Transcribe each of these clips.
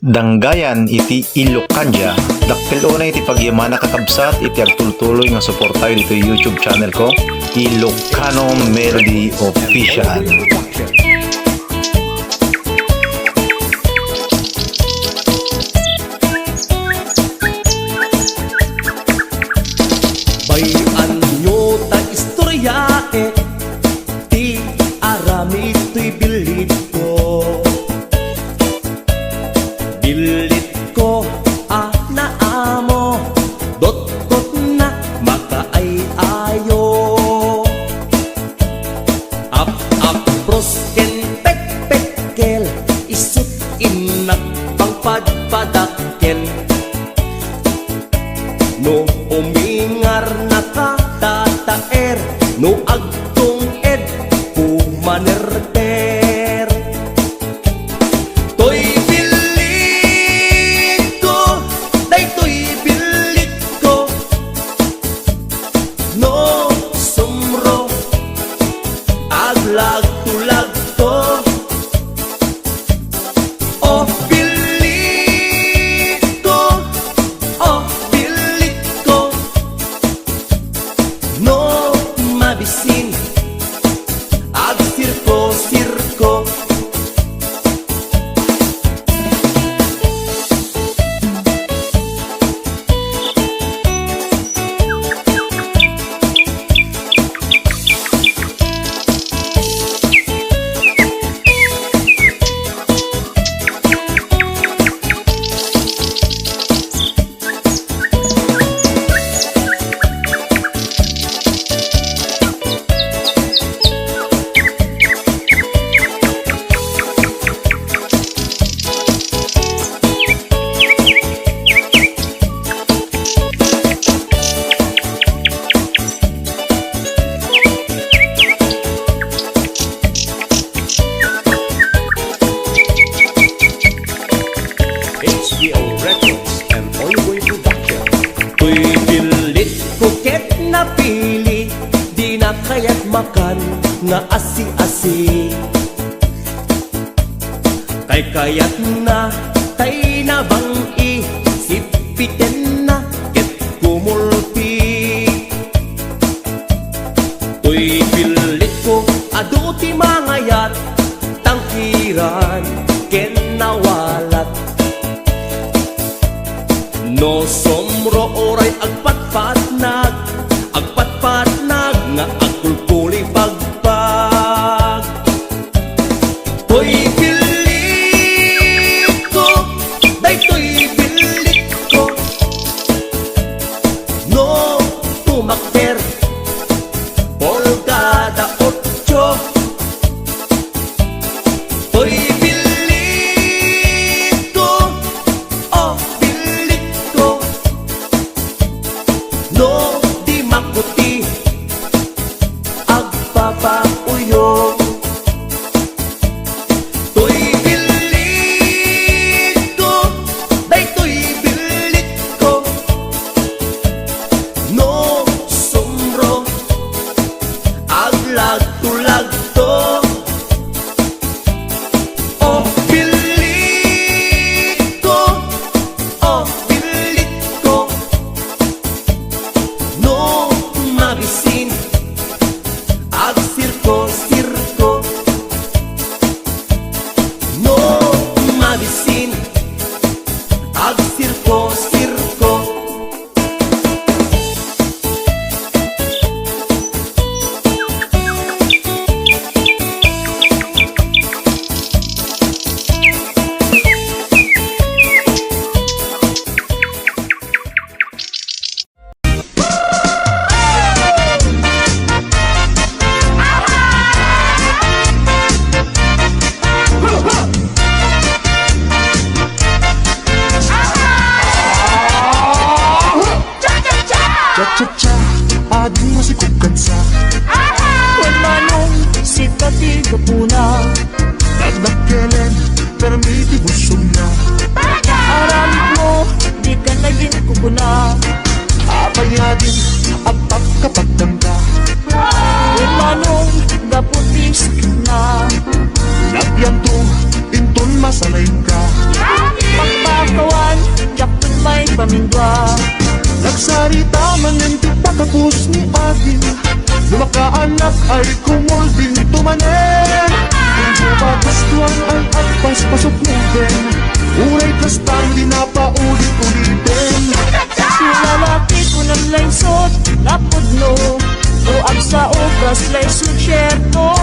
Danggayan iti Ilocanja. Dakkel una iti pagyamana kakabsat iti agtultuloy nga suportayo dito YouTube channel ko, Ilocano Melody Official. Bayan nyo ta istoryae, ti arami to'y bilit ko. Bilit ko na amo, dot-dot na makaay ayo. Up brosken pek-pekkel, isut inak pangpadpadakkel. No umingar na katataer, no agtong ed pumanerter. To'y bilit ko, day to'y bilit ko, no sumro aglag-tulag to. Oh bilit ko, oh bilit ko, no mabisin ag sirko-sirko. HBO Records and Ongoing Production. To'y pilit ko ket napili, di na kaya't makan nga asi-asi. Kay kayat na, tay na bang isipiten na ket kumulpi. To'y pilit ko aduti mangayat, tangkiran ken nawalat. No somro oray agpatpatnag nga agkulkuli pagpag. To'y bilit ko, day to'y bilit ko, no tumakter polkada 8. To'y bilit ko, oh bilit ko, no di makuti agpapauyo. To'y bilit ko, day to'y bilit ko, no sumro aglag-tulag to. Oh bilit ko, oh bilit ko, no mabisin ag sirko-sirko, no mabisin ag sirko-sirko. kumulding tumanin. Kung magustuhan ang agpas pasok-nutin, uray kastang di na paulit-ulitin. Lalaki ko ng laysot, napudlo Luag sa obras, laysot syerto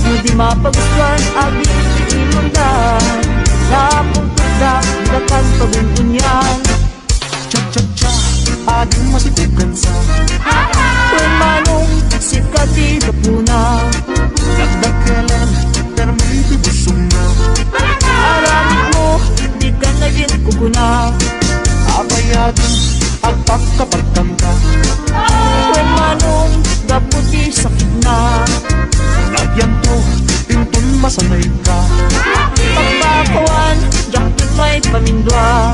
Hindi mapagustuhan, aging imundan Napungkuda, dakan pabuntunyan Cha-cha-cha, ading masitigan sa Kung manong sikati kapuna nagdakelan, pero may tibusong na. Aramid mo, di ka na din kukuna Abayadin, agpagkapagkanta. Kung manong daputi sakit na Nagyanto, tintun masanay ka. Pagpakawan, jacket may pamindwa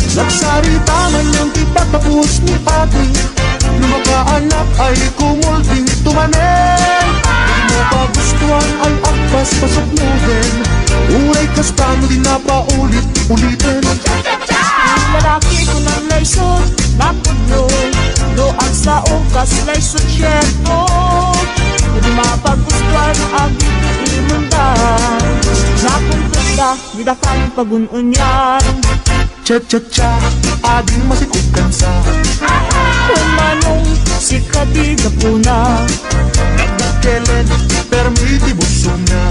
Nagsarita man yung tipatapos ni ate, lumagaanak ay kumulding tumanin. Di mo pa gustuhan ay agpas pasok-nutin, uray kastang di na paulit-ulitin. Lalaki ko ng laysot, napudlo Luag sa ukas, laysot syerto Hindi mapagustuhan, aging imundan Napunta, di dakan pagununyan Cha-cha-cha, ading masikugan sa Kung manong sikati kapuna nagdakelan, pero may tibusong na.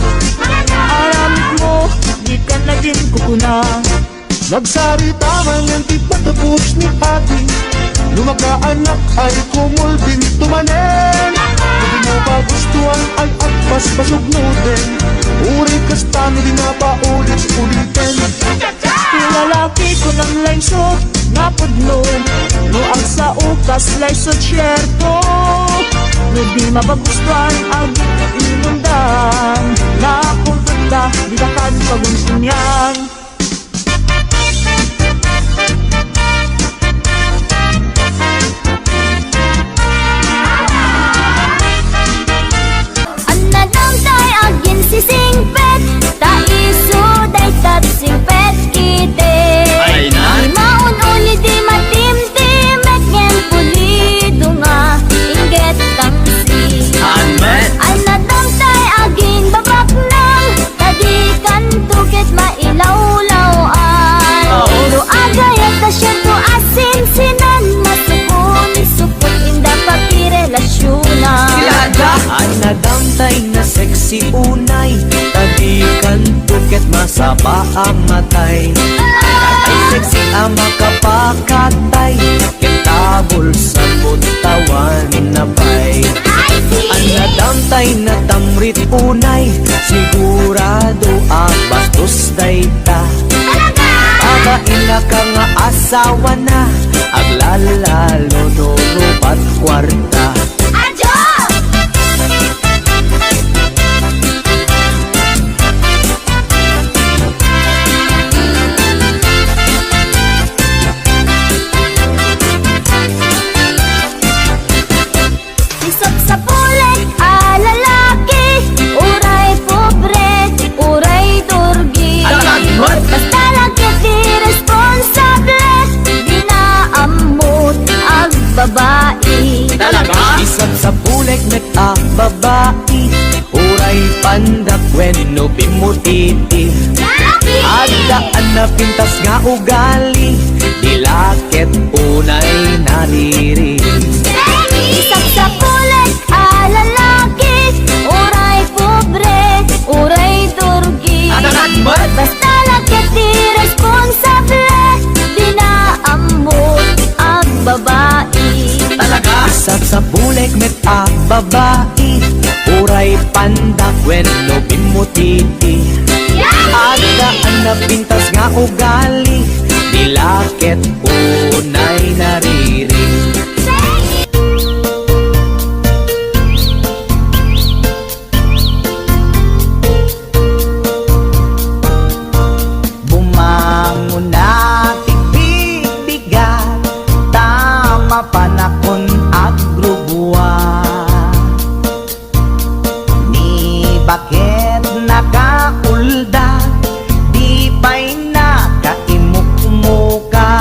Aramid mo, di ka na din kukuna Nagsarita man yung tipatapos ni ate, lumagaanak ay kumulding tumanin. Hindi mo pa gustuhan ay agpas pasok-nutin, uray kastano di na paulit-ulitin. Lalaki ko ng laysot, napudlo Luag sa ukas, laysot syerto Hindi mapagustuhan, aging imundan Napunta, di dakan paguntunyan Anadam tay agin si singpet Ta iso day tat singpet kite Ay na. Di maun uli di matim-tim Ek ngen pulido nga Inget kang si Amen. Anadam tay agin babak nang Tadi kan tuket mailaw-lawan Oo. Ilo agayat ta siya to asin sinan Masukon supot inda pakirelasyonan Kilada. Ay nadamtay na sexy unay Tadikan tuket masaba ang matay Ay sexy ang makapakatay Kitabol sa butawan na bay Ang nadamtay na tamrit unay Sigurado ang bastos dayta Pagaina ka nga asawa na Aglalalo do rupat kwarta Isok sa pulik, lalaki Uray pobre, uray turgi Alamot. Basta lagi di responsable Di na amot ang babae Talaga? Isang sa bulik nag babae Uray pandak when no bimutiti Agdaan na pintas nga ugali Dilakit unay nariri Isok sa pulik, lalaki Uray pobre, uray turgi Alamot. Basta lagi di responsable Di na amot ang babae Talaga? Isang sa bulik met babae Uray pandak when no bimutiti Agdaan na pintas nga ugali Dilakit unay nariri Bumangon na tibig-bigat Tama panakon agrubuan Ni bakit nakakulda Di pa'y nakaimuk-muka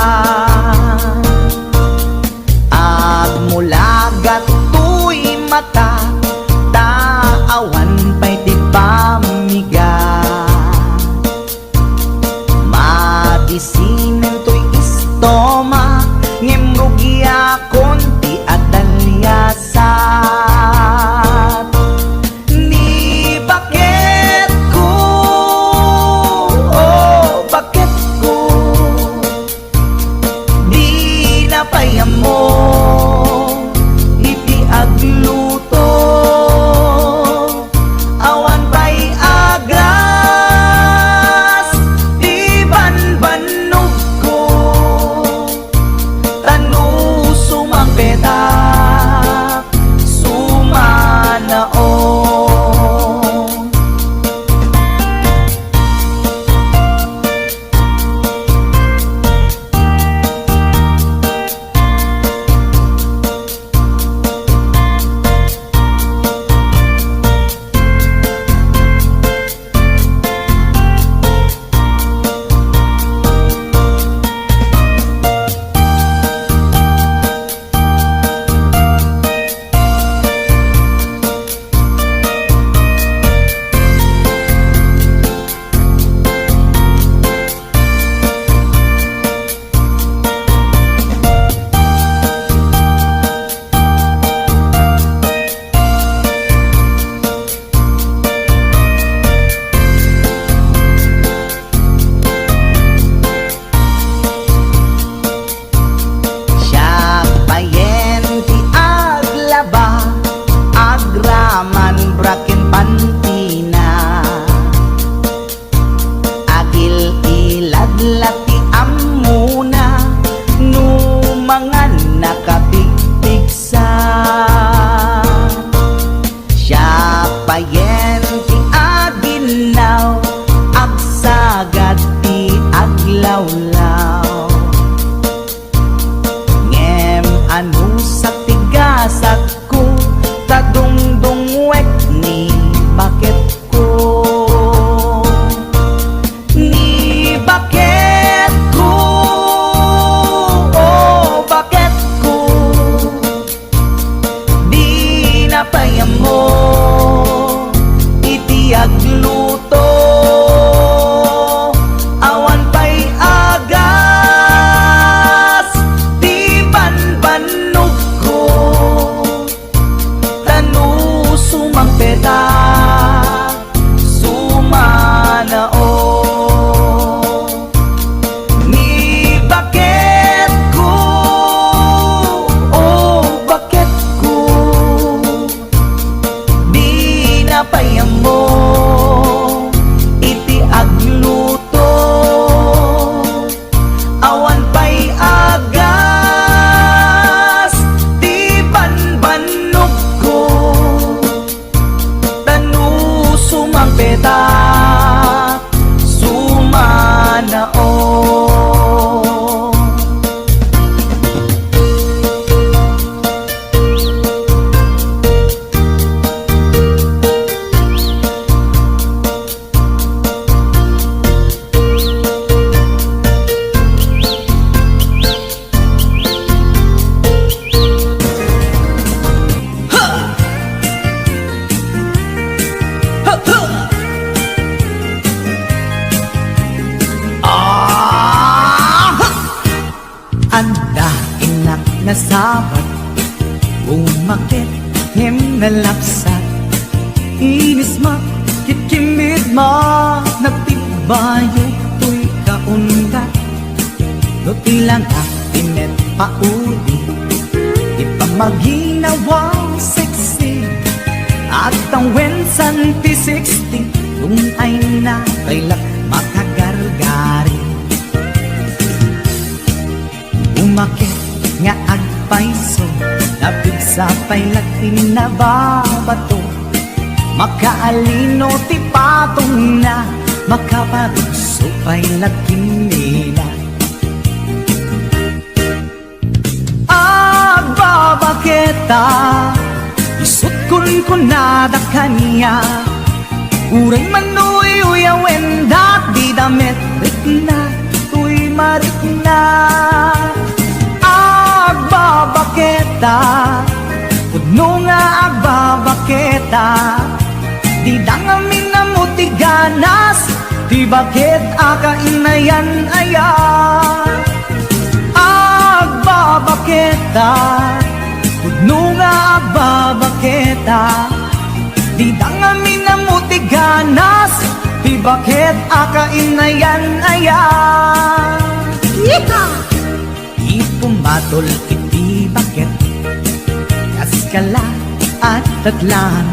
At mula gato'y mata payen ti aginaw, agsagad ti aglawlaw. Ngem ano sa tigasat ko, tadungdungwek ni bakit ko. Ni bakit ko, oh bakit ko, di napayam mo iti agluto. Awan pa'y agas di banbanog ko, tanu sumang peta sumanao. Ni bakit ko, oh bakit ko, di napayam mo iti agluto. Awan pa'y agas di banbanog ko, tanu sumang peta sumanao. Anda inak na sabat, umakit him na lapsat. Inis ma, kitkimid ma, nagtibayo to'y kaundat. Luti lang inet pauli, ipamaginawang sexy. At ang wensan ti 60, kung ay na kailak makagargari. Umakit nga agpaiso, napig sa pailatin na babato. Makaalino ti patong na, makaparugso pailatin nila. Agbabaketa, isut kun nada kanya. Uray manuy uyawen dat di damit rikna, tuy marikna. Agbabaketa, pudno nga agbabaketa, di dangamin na mutiganas, di bakit akainayan aya. Agbabaketa, pudno nga agbabaketa, di dangamin na mutiganas, di bakit akainayan aya. Ipumatol iti bakit, kaskala at tatlan.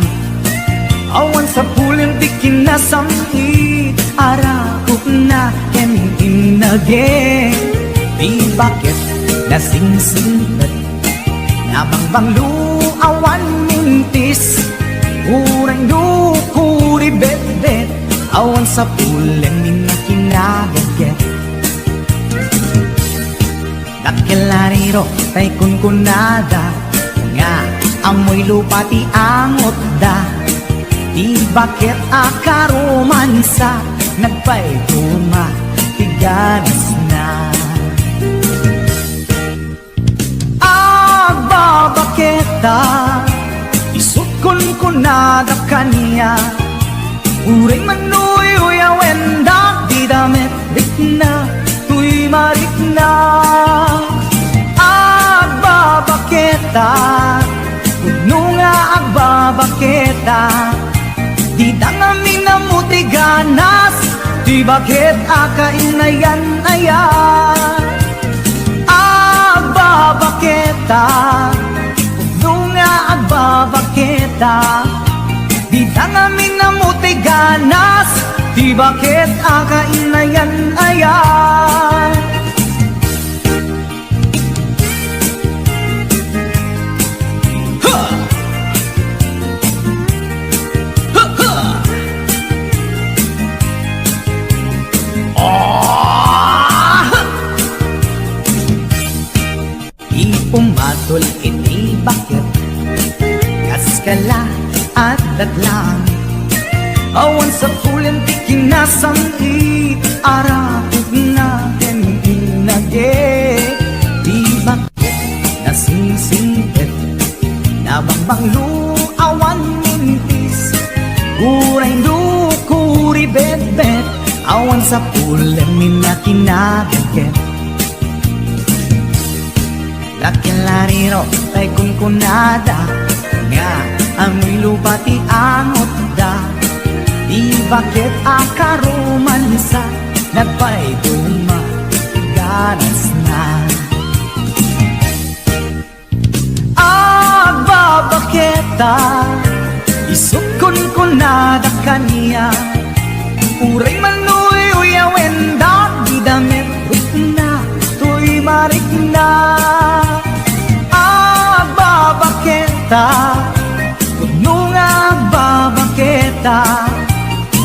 Awan sa pulim di kinasami, arakot na kemintinage. Di bakit nasingsingat, nabangbanglu awan mintis. Urang dukuri bet-bet, awan sa pulim minakinagat. Dakilariro tay kunkunada, nga amoy lupa ti angot da. Di bakit akaromansa, nagpay tuma tiganas na. Agbabaketa, isut kunkunada kanya. Uray manuy uyawen da, di damit rikna, tuy marikna. Agbabaketa, pudno nga agbabaketa, di dangamin na mutiganas, di bakit akainayan aya. Agbabaketa, pudno nga agbabaketa, di dangamin na mutiganas, di bakit akainayan aya. datlang awan sa pulen ti kinasam it arapit natin inage di bakit nasisingit nabangbanglo awan mintis kuray kuri bet awan sa pulen minakinabiget lakilariro tay kunkunada nga amoy lupa ti angot da di bakit akaromansa nagpay ganas na agbabaketa isukon ko nada kaniya uray manuy uyawen da di damit rikna tuy marikna agbabaketa kuno nga agbabaketa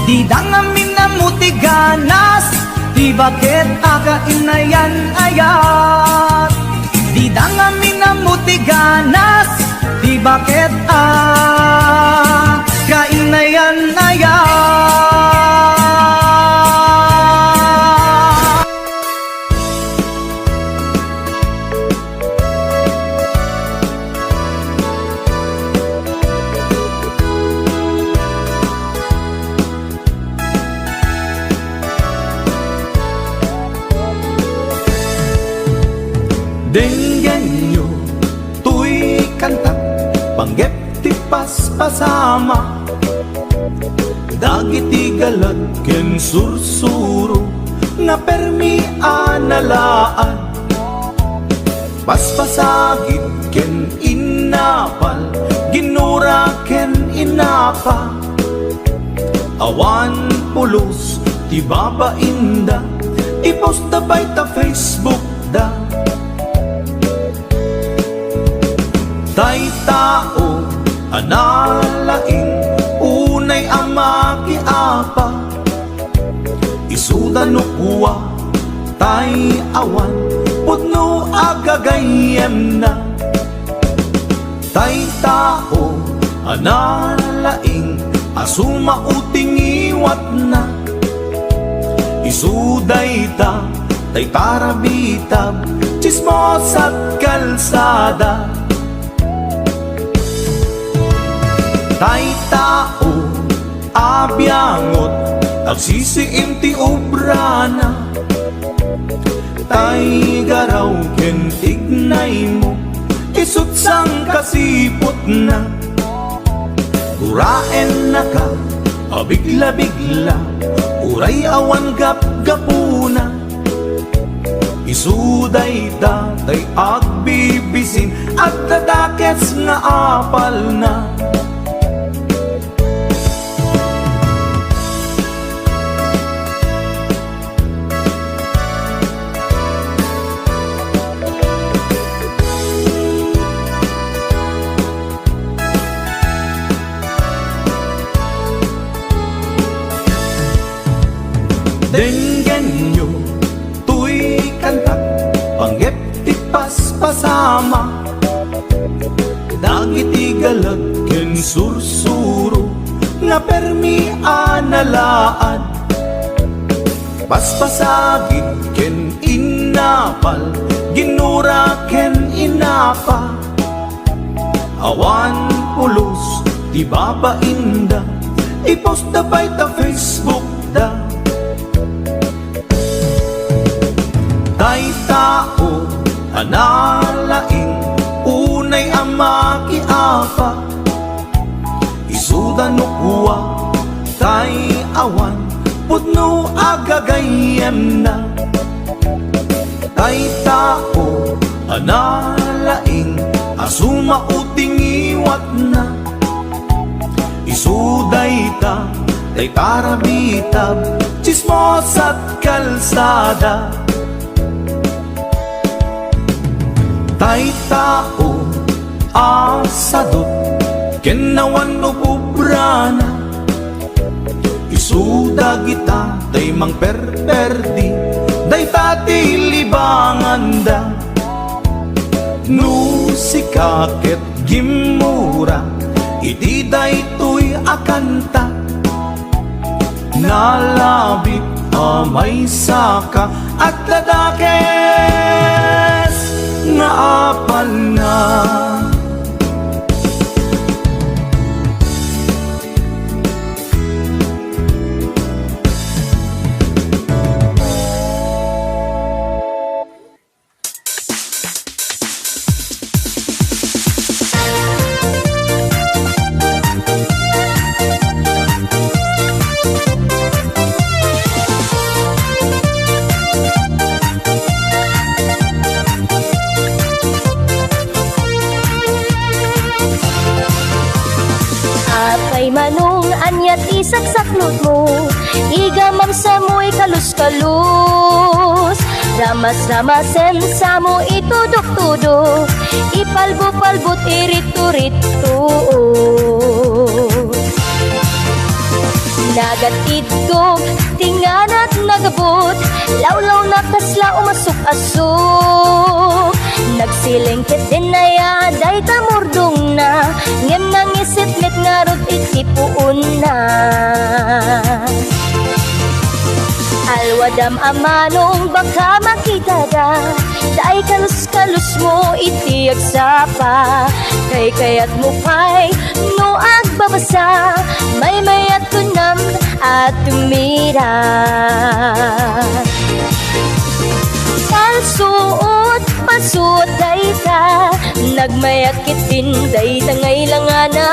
di dangamin na mutiganas di bakit akainayan ayat di dangamin na mutiganas di bakit akainayan ayat Denggan nyo, tuy kanta, panggep ti paspasama dagiti galad ken sursuro nga permi analaan paspasagit ken inapal ginura ken inapa awan pulos ti babainda ipost da bay ta Facebook da tay tao analaing unay amaki apa isuda no kuwa tay awan putno agagayem na tay tao analaing asuma uting iwat na isuday ta tay tarabitab chismos at kalsada tay tao abyangot agsisiim ti obrana tay garaw ken tignay mo isutsang kasipot na uraen na ka abigla-bigla uray awan gap-gapuna isuday ta tay agbibisin at tadakets nga apal na Denggan nyo, tuy kanta, panggep ti paspasama dagiti galag ken sursuro nga permi analaan paspasagit ken inapal ginura ken inapa awan pulos ti babainda ipost da bay ta Facebook da tay tao analaing unay amaki apa isuda no kuwa tay awan putno agagayem na tay tao analaing asuma uting iwat na isuday ta tay tarabitab chismos at kalsada tay tao asadot kenawan no bubrana isuda kita tay mang perperdi day tati libanganda no sikaket gimura iti day tuy akanta nalabit may saka at ladakes nga apal na. Apay manong anyat isaksaklot mo, igamam sa mo'y kalus-kalus. Ramas-ramasen sa mo itudok-tudok, ipalbo-palbot irito-rito. Nagatidog, tinganat nagabot, lawlaw na kasla umasok-asok. Nagsilingkit din na ya, day tamurdong na, ngem nang isitlit nga rod itipuon na. Alwadam amanong baka makita da, day kalus-kalus mo itiyag sapa. Kay kayat mo pa'y no agbabasa, may mayat tunam at tumira. Palsuot, palsuot day ta, nagmayat kitin day ta ngaylangana.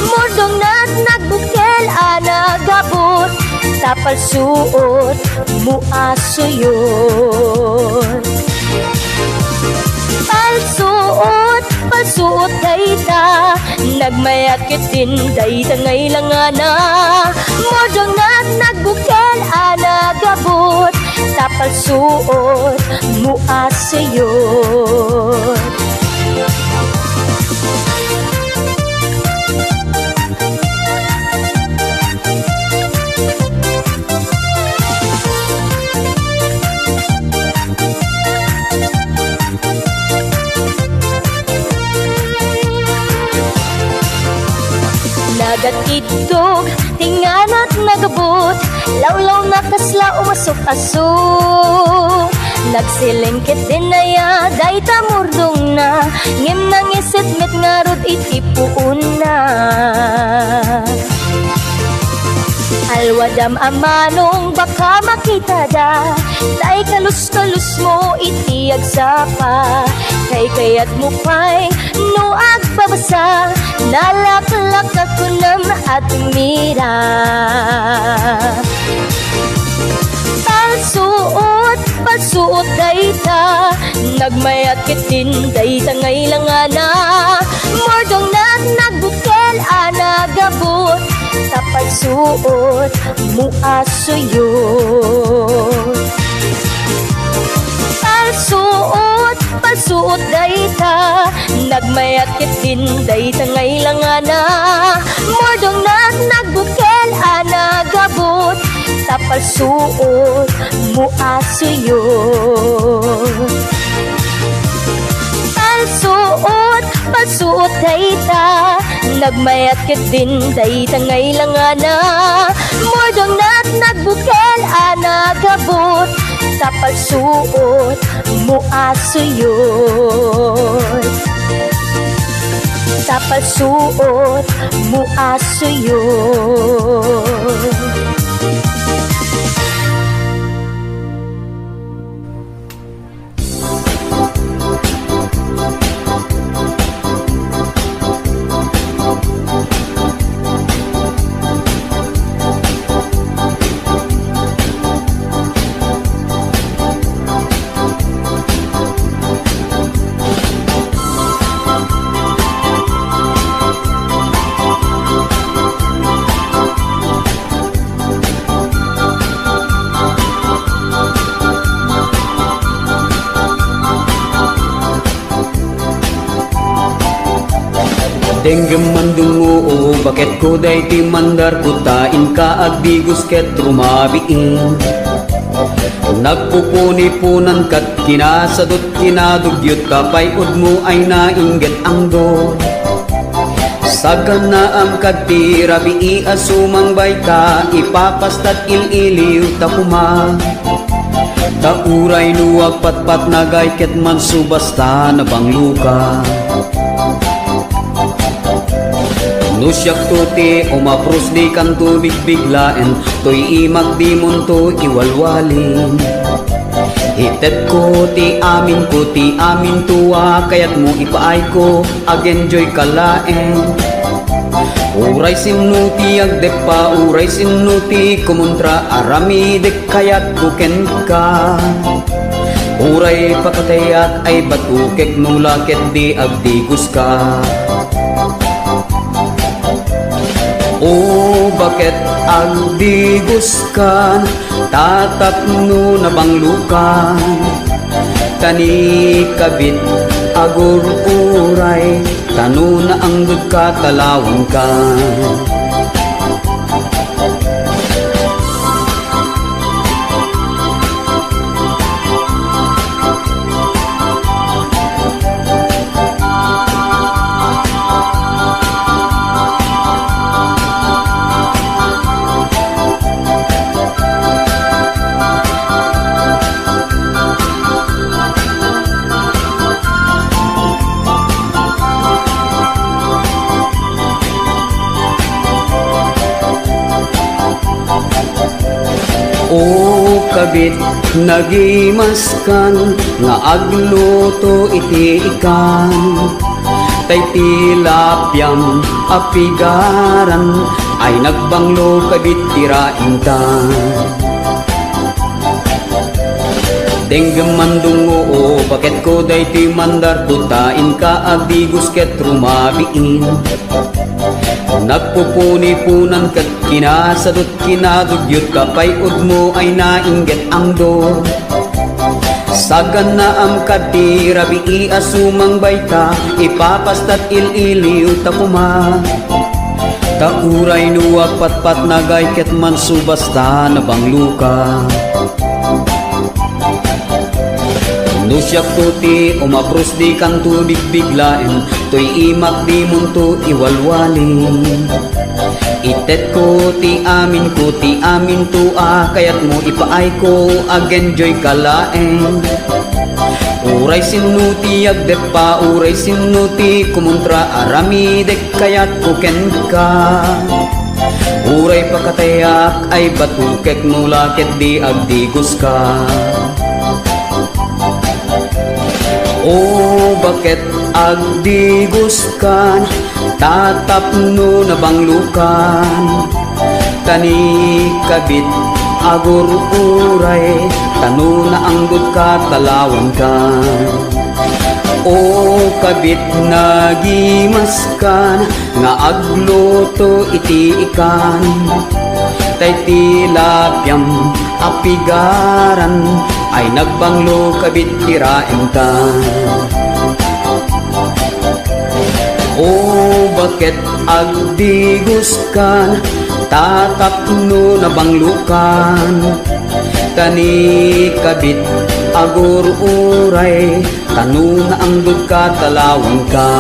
Mordong na't nagbukel anagabot, sa palsuot muaso yun. Palsuot, palsuot day ta, nagmayat kitin day ta ngaylangana. Mordong na't nagbukel anagabot, sa palsuot muaso yun. Nagatidog, tinganat nagabot, lawlaw na kasla umasok-asok. Nagsilingkit din na ya, day tamurdong na, ngem nang isitmit nga rod itipuon na. Alwadam amanong baka makita da, day kalus-kalus mo itiyag sapa. Kay kayat mo pa'y no agbabasa, nalaklak ako nam at mira. Palsuot, palsuot day ta, nagmayat kitin day ta ngaylangana. Mordong na't nagbukel anagabot, sa palsuot muaso yun. Palsuot, palsuot day ta, nagmayat kitin day ta ngaylangana. Mordong na't nagbukel anagabot, sa palsuot muaso yun. Palsuot, palsuot day ta, nagmayat kitin day ta ngaylangana. Mordong na't nagbukel anagabot, sa palsuot muaso yun. Sa palsuot muaso yun. Denggem mandungo, bakit ko day ti mandar kutain ka agdigos ket rumabiin. Nagpupuni-punan kat kinasadot kinadugyot kapay ud mo ay nainggit ang do. Sagana am kadti rabi asumang bayta ipapastat ililiw takuma Tauray nuwag patpat nagay ket man subasta na bangluka Nusyak tuti umapros di kan tubig biglaen to'y imag di munto iwalwalin Hitet ko ti amin tuwa kayat mo ipaay ko ag-enjoy kalaen Uray sinuti agdepa uray sinuti kumontra arami dek kayat buken ka Uray pakatayat ay batukek nulaket di agdigus ka O bakit agdigus ka tatapno na banglukan Tani kabit agur uray tano na ang ka talawang ka O kabit nagimaskan nga agluto iti ikan Tay tilapyam apigaran ay nagbanglo kabit tirain ta Denggem mandungo o bakit ko day ti mandar kutain ka agdigus ket rumabiin Nagpupuni-punan kat kinasadot kinadugyot kapay mo ay naingget ang do Sagan na am kadti rabi asumang bayta ipapastat ililiw takuma Tauray nuwag patpat nagay ket man subasta na bangluka Nusyak tuti umapros di kan tubig biglaen to'y imak di munto iwalwalin Itet ko ti amin tua kayat mo ipaay ko ag-enjoy kalaen Uray sinuti agdepa uray sinuti kumontra arami dek kayat kuken ka Uray pakatayak ay batukek nulaket di agdigus ka O bakit agdigus kan tatapno na banglukan Tani kabit agur uray tano na anggod ka talawan ka O kabit nagimaskan nga agluto iti ikan Tay tilapyam apigaran ay nagbanglo kabit tirain ta O bakit agdigus kan tatapno na banglukan Tani kabit agur uray tano na anggod ka talawang ka